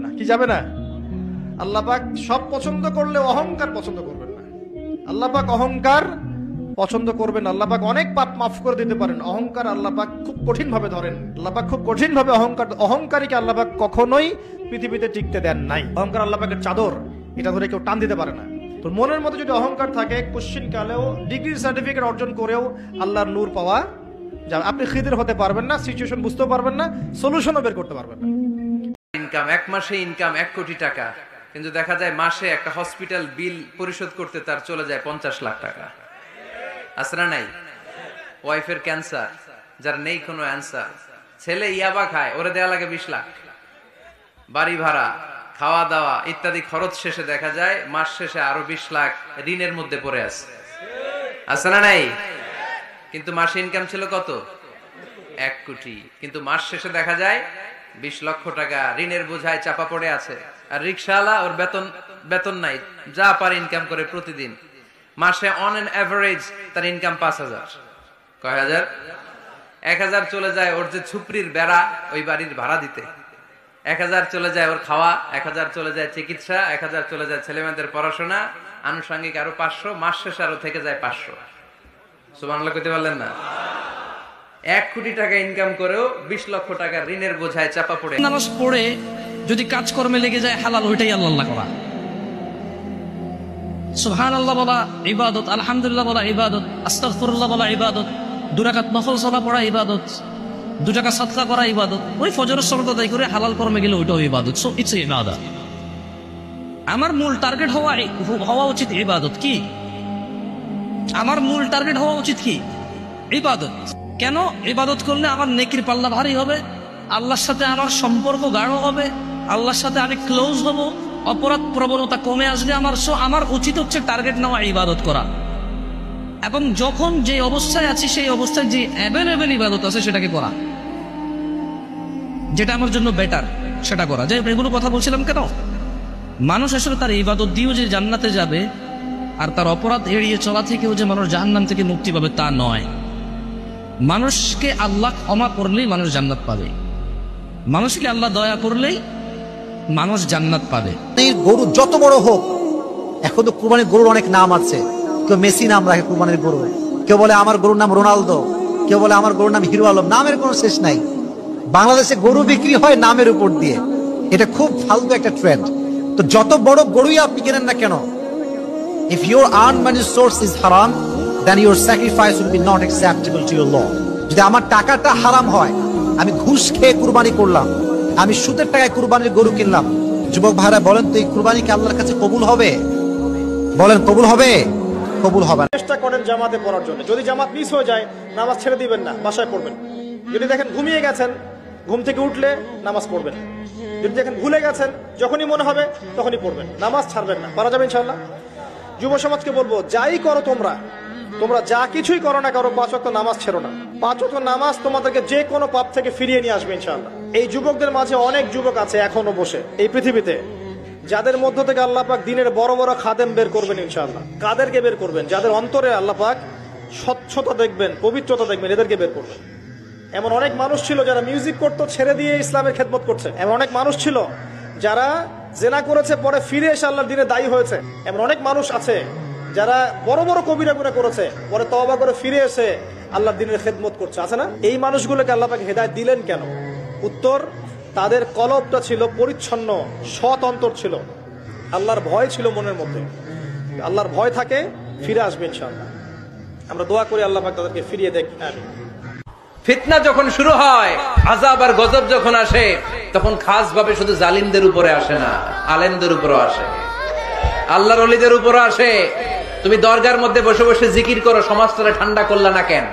না। কি যাবে না? আল্লাহ পাক সব পছন্দ করলে অহংকার পছন্দ করবেন না। আল্লাহ পাক অহংকার পছন্দ করবেন। আল্লাহ পাক অনেক পাপ মাফ করে দিতে পারেন, অহংকার আল্লাহ পাক খুব কঠিন ভাবে ধরেন। আল্লাহ পাক খুব কঠিন ভাবে অহংকারীকে আল্লাহ পাক কখনোই পৃথিবীতে টিকতে দেন নাই। অহংকার আল্লাহ পাকের চাদর, এটা ধরে কেউ টান দিতে পারে না। তো মনের মধ্যে যদি অহংকার থাকে, কোশ্চিন কালেও ডিগ্রি সার্টিফিকেট অর্জন করেও আল্লাহর নূর পাওয়া যাবে। আপনি খিদির হতে পারবেন না, সিচুয়েশন বুঝতেও পারবেন না, সলিউশনও বের করতে পারবেন না। ইনকাম, এক মাসে ইনকাম 1 কোটি টাকা, কিন্তু দেখা যায় মাসে একটা হসপিটাল বিল পরিশোধ করতে তার চলে যায় 50 লাখ টাকা। আছে না নাই? ওয়াইফের ক্যান্সার, যার নেই কোনো অ্যান্সার। ছেলে ইয়াবা খায়, ওরে দেয়া লাগে 20 লাখ। বাড়ি ভাড়া, খাওয়া দাওয়া ইত্যাদি খরচ শেষে দেখা যায় মাস শেষে আরো 20 লাখ ঋণের মধ্যে পড়ে আছে। আছে না নাই? কিন্তু মাসে ইনকাম ছিল কত? 1 কোটি। কিন্তু মাস শেষে দেখা যায় 20 লক্ষ টাকা ঋণের বোঝায় চাপা পড়ে আছে। আর রিকশাওয়ালা, ওর বেতন নাই, যা পারে ইনকাম করে প্রতিদিন। মাসে অন এন এভারেজ তার ইনকাম 5000। কয় হাজার? 1000 চলে যায় ওর যে ছুপড়ির বেড়া, ওই বাড়ির ভাড়া দিতে। 1000 চলে যায় ওর খাওয়া, 1000 চলে যায় চিকিৎসা, 1000 চলে যায় ছেলেমেয়েদের পড়াশোনা, আনুষঙ্গিক আরো 500, মাস শেষে আরো থেকে যায় 500। সুবহানাল্লাহ কইতে পারলেন না? 1 কোটি টাকা ইনকাম করেও 20 লক্ষ টাকা ঋণের বোঝায় চাপা পড়ে। নামাজ পড়ে যদি কাজকর্মে লেগে যায় হালাল, ওইটাই আল্লাহ করা। সুবহানাল্লাহ বলা ইবাদত, আলহামদুলিল্লাহ বলা ইবাদত, আস্তাগফিরুল্লাহ বলা ইবাদত, 2 রাকাত নফল সালাত পড়া ইবাদত, 2 টাকা সাদকা করা ইবাদত, ওই ফজরের সালাত আদায় করে হালাল কর্মে গেলে ওইটাও ইবাদত। সো ইটস ইবাদত। আমার মূল টার্গেট হওয়া উচিত ইবাদত। কি আমার মূল টার্গেট হওয়া উচিত? কি? ইবাদত। কেন? ইবাদত করলে আমার নেকির পাল্লা ভারী হবে, আল্লাহর সাথে আমার সম্পর্ক গাঢ় হবে, আল্লাহর সাথে আমি ক্লোজ হব, অপরাধ প্রবণতা কমে আসবে আমার। আমার উচিত হচ্ছে টার্গেট নেওয়া, ইবাদত করা। এবং যখন যে অবস্থায় আছি সেই অবস্থায় যে অ্যাভেলেবেল ইবাদত আছে সেটাকে করা, যেটা আমার জন্য বেটার সেটা করা। যে এগুলো কথা বলছিলাম কেন? মানুষ আসলে তার ইবাদত দিয়েও যে জান্নাতে যাবে, আর তার অপরাধ এড়িয়ে চলা থেকেও যে মানুষ জাহান্নাম থেকে মুক্তি পাবে তা নয়। মানুষকে আল্লাহ ক্ষমা করলেই মানুষ জান্নাত পাবে, মানুষকে আল্লাহ দয়া করলেই মানুষ জান্নাত পাবে। গরু যত বড় হোক, এখন তো কুরবানির গরুর অনেক নাম আছে। কেউ মেসি নাম রাখে কুরবানির গরু, কেউ বলে আমার গরুর নাম রোনালদো, কেউ বলে আমার গরুর নাম হিরো আলম। নামের কোনো শেষ নাই। বাংলাদেশে গরু বিক্রি হয় নামের উপর দিয়ে। এটা খুব ফালতু একটা ট্রেন্ড। তো যত বড় গরুই আপনি কেনেন না কেন, if your earned money source is haram, then your sacrifice will be not acceptable to your Lord. যদি আমার টাকাটা হারাম হয়, আমি ঘুষ খেয়ে কুরবানি করলাম, আমি সুদের টাকায় কুরবানির গরু কিনলাম, যুবক ভাইরা বলেন তো এই কুরবানি কি আল্লাহর কাছে কবুল হবে? বলেন কবুল হবে? কবুল হবে না। চেষ্টা করেন জামাতে পড়ার জন্য। যদি জামাত মিস হয়ে যায়, নামাজ ছেড়ে দিবেন না, বাসায় পড়বেন। যদি দেখেন ঘুমিয়ে গেছেন, ঘুম থেকে উঠলে নামাজ পড়বেন। যদি দেখেন ভুলে গেছেন, যখনই মনে হবে তখনই পড়বেন, নামাজ ছাড়বেন না। পারা যাবে ইনশাআল্লাহ। যুব সমাজকে বলবো, যাই করো তোমরা যা কিছুই করো না, কারো 5 ওয়াক্ত নামাজ ছেড়ো না। 5 ওয়াক্ত নামাজ তোমাদেরকে যে কোনো পাপ থেকে ফিরিয়ে নিয়ে আসবে ইনশাআল্লাহ। এই যুবকদের মাঝে অনেক যুবক আছে এখনো বসে এই পৃথিবীতে, যাদের মধ্য থেকে আল্লাহ পাক দিনের বড় বড় খাদেম বের করবেন ইনশাআল্লাহ। কাদেরকে বের করবেন? যাদের অন্তরে আল্লাহ পাক স্বচ্ছতা দেখবেন, পবিত্রতা দেখবেন, এদেরকে বের করবেন। এমন অনেক মানুষ ছিল যারা মিউজিক করতো, ছেড়ে দিয়ে ইসলামের খেদমত করছে। এমন অনেক মানুষ ছিল যারা জেনা করেছে, পরে ফিরে এসে আল্লাহর দিনে দায়ী হয়েছে। এমন অনেক মানুষ আছে যারা বড় বড় কবিরা গুনাহ করেছে, পরে তওবা করে ফিরে এসে আল্লাহর দিনের খেদমত করছে। আছে না? এই মানুষগুলোকে আল্লাহ পাক হেদায়েত দিলেন কেন? উত্তর, তাদের কলবটা ছিল পরিচ্ছন্ন, সৎ অন্তর ছিল, আল্লাহর ভয় ছিল মনের মধ্যে। আল্লাহর ভয় থাকে, ফিরে আসবে ইনশাআল্লাহ। আমরা দোয়া করি আল্লাহ পাক তাদেরকে ফিরিয়ে দেখ। আমিন। ফিতনা যখন শুরু হয়, আযাব আর গজব যখন আসে, তখন খাস ভাবে শুধু জালিমদের উপরে আসে না, আলেমদের উপরও আসে, আল্লাহর ওলিদের উপরও আসে। তুমি দরগার মধ্যে বসে বসে জিকির করো, সমাজটারে ঠান্ডা করলা না কেন?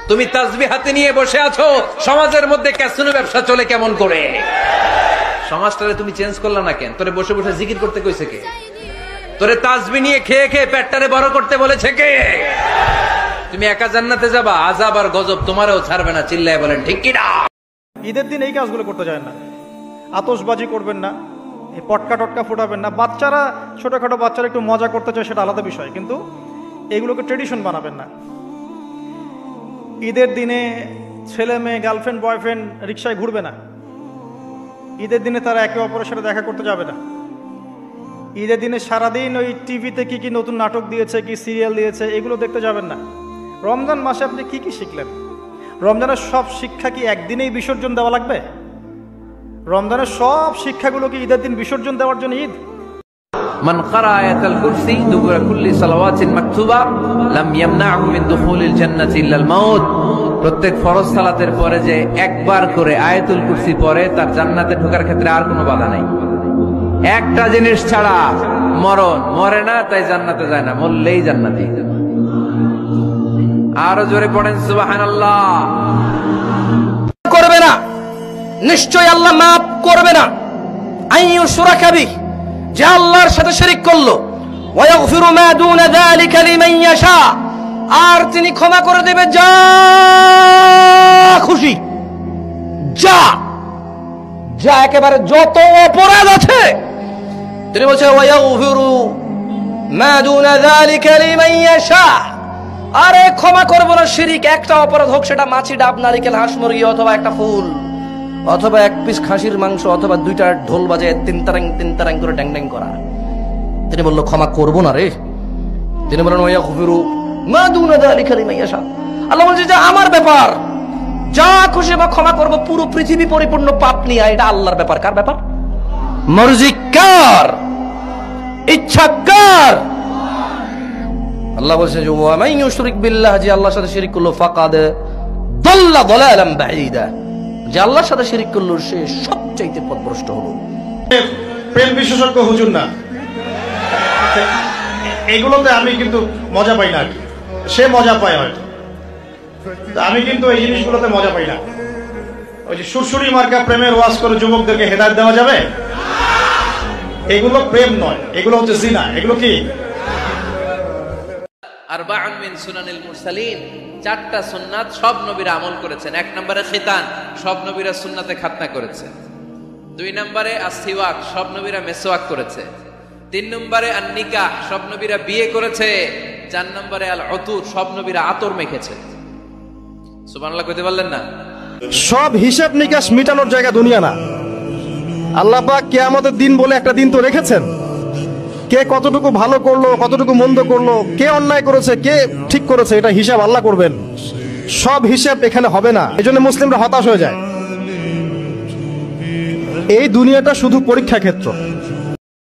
তুমি তাসবিহ হাতে নিয়ে বসে আছো, সমাজের মধ্যে ক্যাসিনো ব্যবসা চলে কেমন করে? সমাজটারে তুমি চেঞ্জ করলা না কেন? তোরে বসে বসে জিকির করতে কইছে কে? তোরে তাসবিহ নিয়ে খেয়ে খেয়ে পেটটারে বড় করতে বলেছে কে? তুমি একা জান্নাতে যাবা, আযাব আর গজব তোমারও ছাড়বে না। চিল্লায় বলেন ঠিক কি না? ঈদের দিন এই কাজগুলো করতে যায় না। আতশবাজি করবেন না, এই পটকা টটকা ফুটাবেন না। বাচ্চারা, ছোটখাটো বাচ্চারা একটু মজা করতে চায়, সেটা আলাদা বিষয়, কিন্তু এগুলোকে ট্রেডিশন বানাবেন না। ঈদের দিনে ছেলে মেয়ে, গার্লফ্রেন্ড বয়ফ্রেন্ড রিক্সায় ঘুরবে না। ঈদের দিনে তারা একে অপরের সাথে দেখা করতে যাবে না। ঈদের দিনে সারাদিন ওই টিভিতে কি কি নতুন নাটক দিয়েছে, কি সিরিয়াল দিয়েছে, এগুলো দেখতে যাবেন না। রমজান মাসে আপনি কি কি শিখলেন? রমজানের সব শিক্ষা কি একদিনেই বিসর্জন দেওয়া লাগবে? রমজানের সব শিক্ষাগুলো কি ঈদের দিন বিসর্জন দেওয়ার জন্য ঈদ? মান ক্বারা আয়াতাল কুরসি দুবুরা কুল্লি সালাওয়াতিন মাকতুবা লাম ইয়ামনাহু মিন দুখুলিল জান্নাতি ইল্লাল মাউত। প্রত্যেক ফরজ সালাতের পরে যে একবার করে আয়াতুল কুরসি পড়ে তার জান্নাতে ঢোকার ক্ষেত্রে আর কোনো বাধা নাই। একটা জিনিস ছাড়া, মরণ। মরে না তাই জান্নাতে যায় না, মরলেই জান্নাতি। আরো জোরে পড়েন সুবহানাল্লাহ। করবে না, নিশ্চয় আল্লাহ মাফ করবে না। আইয়ু শুরাকা বিহি, যে আল্লাহর সাথে শিরক করলো, ওয়া ইয়াগফিরু মা দুনা যালিকা লিমান ইয়াশা, আর তিনি ক্ষমা করে দেবে যা খুশি, যা যা একেবারে যত অপরাধ আছে তিনি বলছেন ওয়া ইয়াগফিরু মা দুনা যালিকা লিমান ইয়াশা, আরে ক্ষমা করবো না শিরিক, একটা অপরাধ হোক, সেটা মাছি, ডাব, নারিকেল, হাঁস, মুরগি, অথবা একটা ফুল, অথবা এক পিস খাসির মাংস, অথবা দুইটা ঢোল বাজে তিন তারাং করে ড্যাং ড্যাং করা। তিনি বললো ক্ষমা করবো না রে। তিনি বলেন ওয়া ইয়াগফিরু মা দুনা যালিকা লিমান ইয়াশা, আল্লাহ বলছে যে আমার ব্যাপার, যা খুশি বা ক্ষমা করবো। পুরো পৃথিবী পরিপূর্ণ পাপ নিয়ে, এটা আল্লাহর ব্যাপার। কার ব্যাপার? মর্জি কার, ইচ্ছা কার? আল্লাহ বলছে যে ওয়া মান ইউশরিক বিল্লাহ, যে আল্লাহর সাথে শিরক করলো, ফাকাদ দাল্লা দালালান বাঈদা, যে আল্লাহর সাথে শিরক করলো সে সবচাইতে পথভ্রষ্ট হলো। প্রেম বিশেষজ্ঞ হুজুর না, এগুলোতে আমি কিন্তু মজা পাই না। সে মজা পায় হয়তো, আমি কিন্তু এই জিনিসগুলোতে মজা পাই না। ওই যে সুরসুরি মার্কা প্রেমের ওয়াজ করে যুবকদেরকে হেদায়েত দেওয়া যাবে? এগুলো প্রেম নয়, এগুলো হচ্ছে জিনা। এগুলো কি? আরবাউন মিন সুনানিল মুরসালিন, 4টা সুন্নাত সব নবীরা আমল করেছেন। 1 নম্বরে খিতান, সব নবীরা সুন্নাতে খাতনা করেছে। 2 নম্বরে আসসিওয়াক, সব নবীরা মেসওয়াক করেছে। 3 নম্বরে আন-নিকাহ, সব নবীরা বিয়ে করেছে। 4 নম্বরে আল উতুর, সব নবীরা আতর মেখেছে। সুবহানাল্লাহ কইতে পারলেন না? সব হিসাব নিকাশ মিটানোর জায়গা দুনিয়া না। আল্লাহ পাক কিয়ামতের দিন বলে একটা দিন তো রেখেছেন। কে কতটুকু ভালো করলো, কতটুকু মন্দ করলো, কে অন্যায় করেছে, কে ঠিক করেছে, এটা হিসাব আল্লাহ করবেন। সব হিসাব এখানে হবে না। এজন্য মুসলিমরা হতাশ হয়ে যায়। এই দুনিয়াটা শুধু পরীক্ষা ক্ষেত্র।